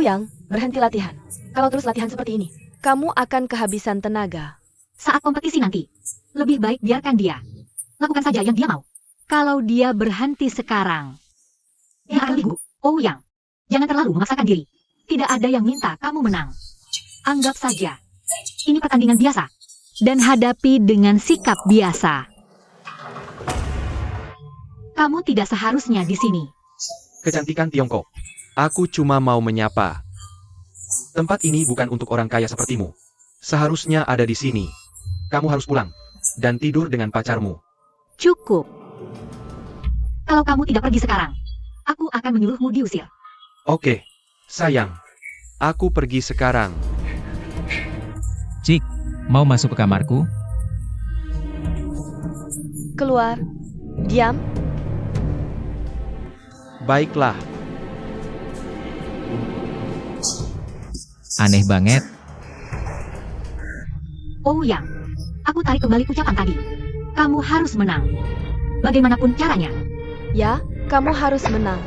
Yang, berhenti latihan. Kalau terus latihan seperti ini, kamu akan kehabisan tenaga. Saat kompetisi nanti, lebih baik biarkan dia. Lakukan saja yang dia mau. Kalau dia berhenti sekarang, dia akan ligu. Yang, jangan terlalu memaksakan diri. Tidak ada yang minta kamu menang. Anggap saja, ini pertandingan biasa. Dan hadapi dengan sikap biasa. Kamu tidak seharusnya di sini. Kecantikan Tiongkok. Aku cuma mau menyapa. Tempat ini bukan untuk orang kaya sepertimu. Seharusnya ada di sini. Kamu harus pulang dan tidur dengan pacarmu. Cukup. Kalau kamu tidak pergi sekarang, aku akan menyuruhmu diusir. Oke, sayang. Aku pergi sekarang. Cik, mau masuk ke kamarku? Keluar. Diam. Baiklah. Aneh banget. Yang, aku tarik kembali ucapan tadi. Kamu harus menang. Bagaimanapun caranya. Ya, kamu harus menang.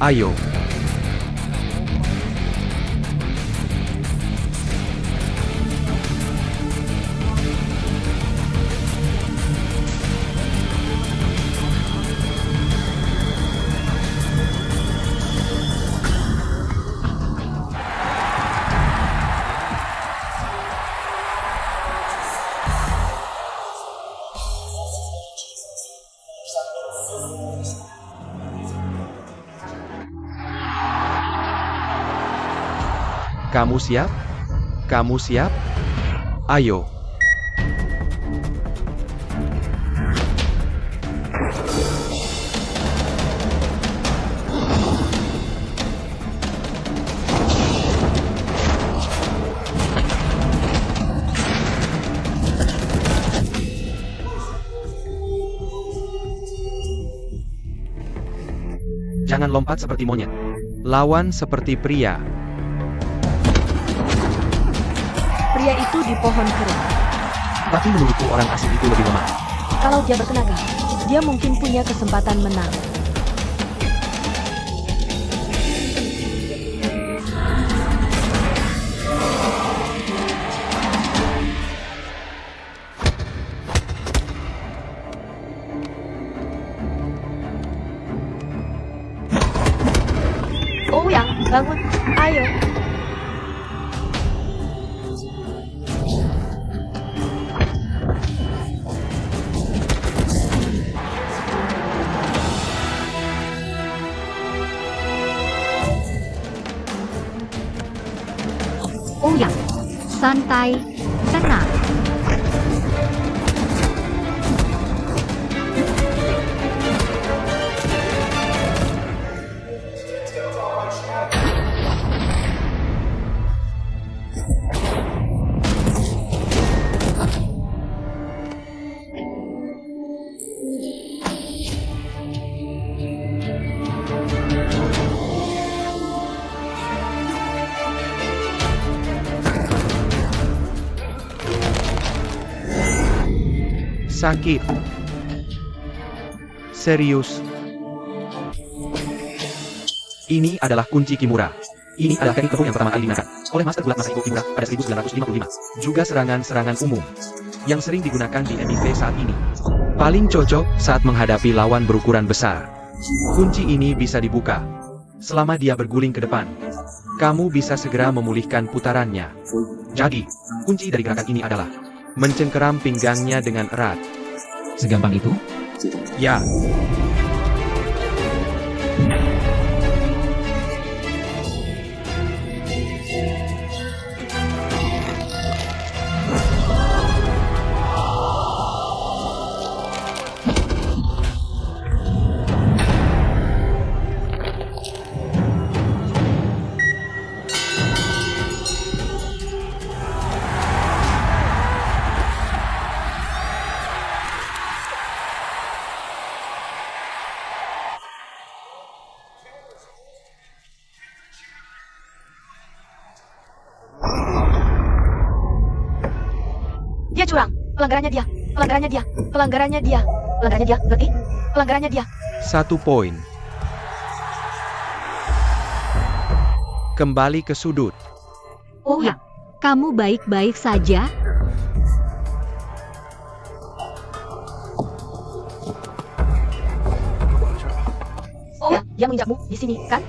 Ayo. Kamu siap? Kamu siap? Ayo. Jangan lompat seperti monyet. Lawan seperti pria. Pria itu di pohon kering. Tapi menurutku orang asing itu lebih lemah. Kalau dia bertenaga, dia mungkin punya kesempatan menang. Oh yang, bangun, ayo. Oh ya, santai, tenang. Sakit. Serius. Ini adalah kunci Kimura. Ini adalah teknik tepung yang pertama kali digunakan oleh Master Gulat Masahiko Kimura pada 1955. Juga serangan-serangan umum yang sering digunakan di MIV saat ini. Paling cocok saat menghadapi lawan berukuran besar. Kunci ini bisa dibuka selama dia berguling ke depan. Kamu bisa segera memulihkan putarannya. Jadi, kunci dari gerakan ini adalah mencengkeram pinggangnya dengan erat. Segampang itu? Ya. Dia curang. Pelanggarannya dia. Pelanggarannya dia. Pelanggarannya dia. Pelanggarannya dia. Berarti pelanggarannya dia. 1 poin. Kembali ke sudut. Oh ya, kamu baik-baik saja? Oh ya, dia menginjakmu di sini, kan?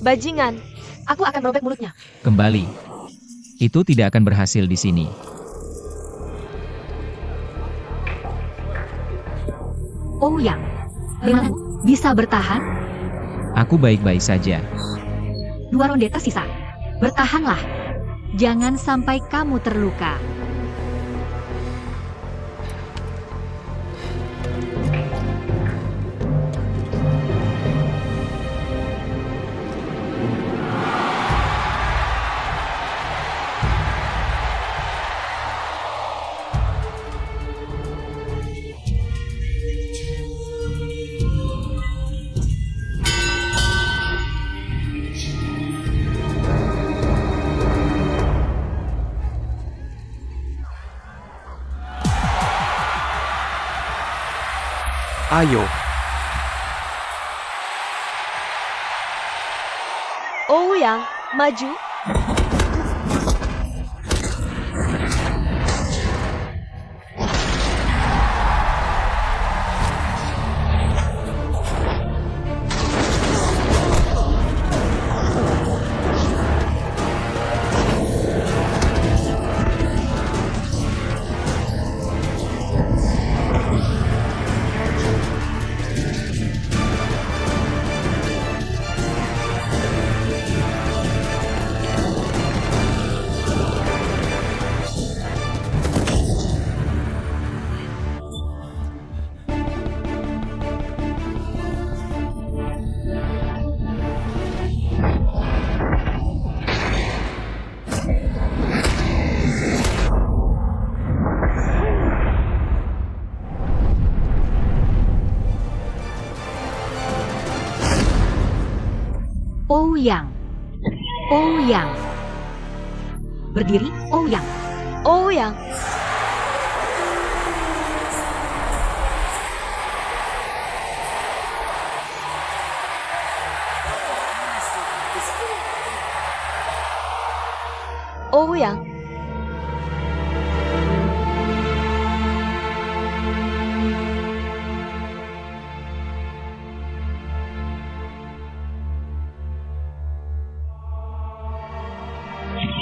Bajingan. Aku akan merobek mulutnya. Kembali. Itu tidak akan berhasil di sini. Oh ya, bagaimana? Bisa bertahan? Aku baik-baik saja. 2 ronde tersisa. Bertahanlah. Jangan sampai kamu terluka. Ayo. Oh yang, maju. Ouyang. Ouyang. Berdiri, Ouyang. Ouyang. Ouyang.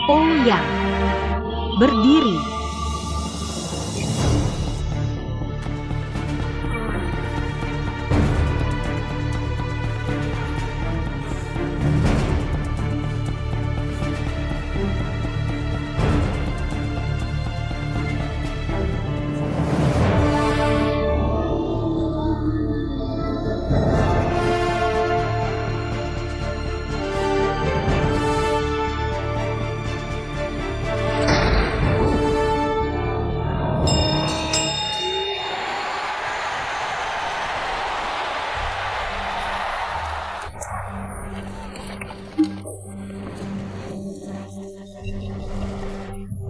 Ouyang. Berdiri.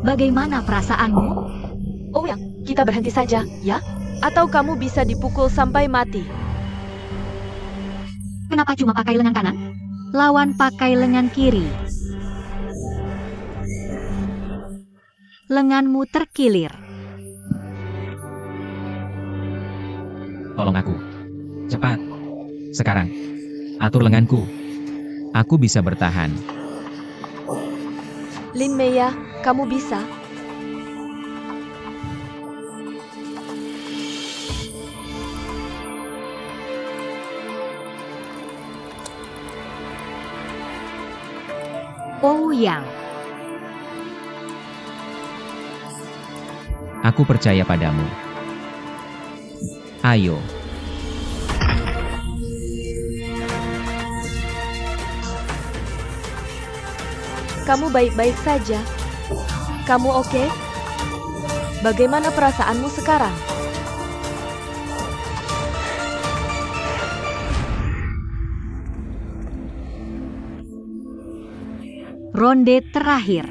Bagaimana perasaanmu? Ouyang, kita berhenti saja, ya? Atau kamu bisa dipukul sampai mati? Kenapa cuma pakai lengan kanan? Lawan pakai lengan kiri. Lenganmu terkilir. Tolong aku. Cepat. Sekarang. Atur lenganku. Aku bisa bertahan. Lin Mei, kamu bisa. Ouyang. Aku percaya padamu. Ayo. Kamu baik-baik saja. Kamu oke? Bagaimana perasaanmu sekarang? Ronde terakhir.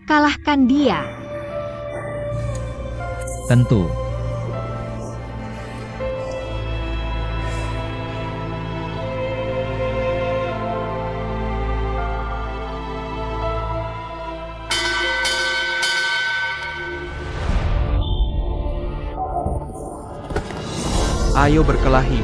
Kalahkan dia. Tentu. Ayo berkelahi.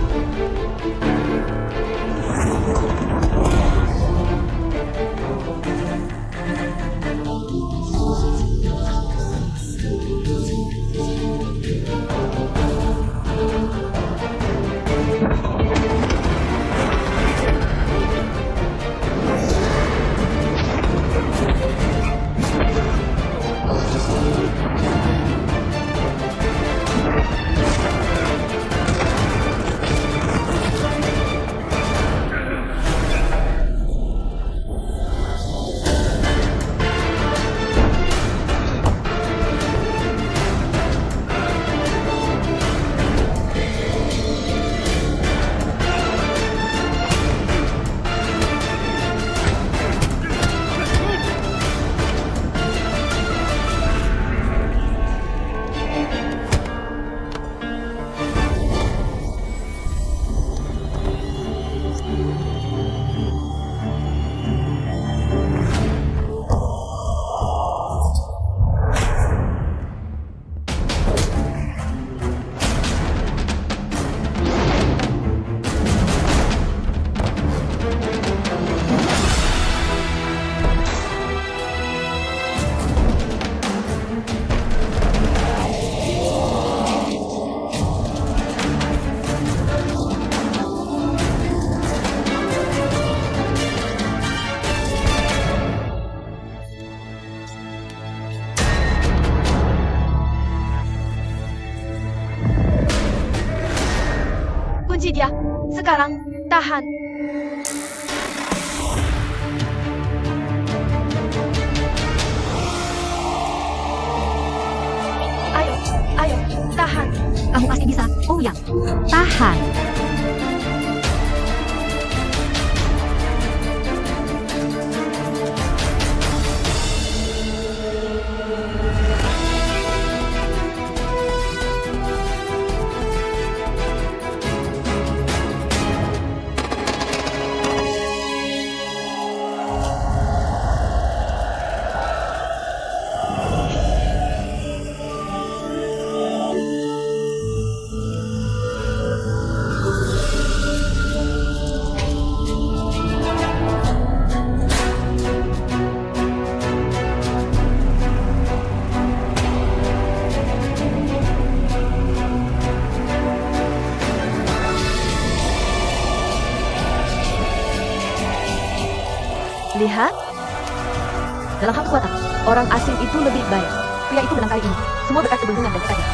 Kunci dia. Sekarang, tahan. Ayo, ayo, tahan. Kamu pasti bisa, Ouyang. Tahan. Lihat, Dalam hal kekuatan, orang asing itu lebih baik. pria itu menang kali ini. Semua berkat keberuntungan dan tekadnya.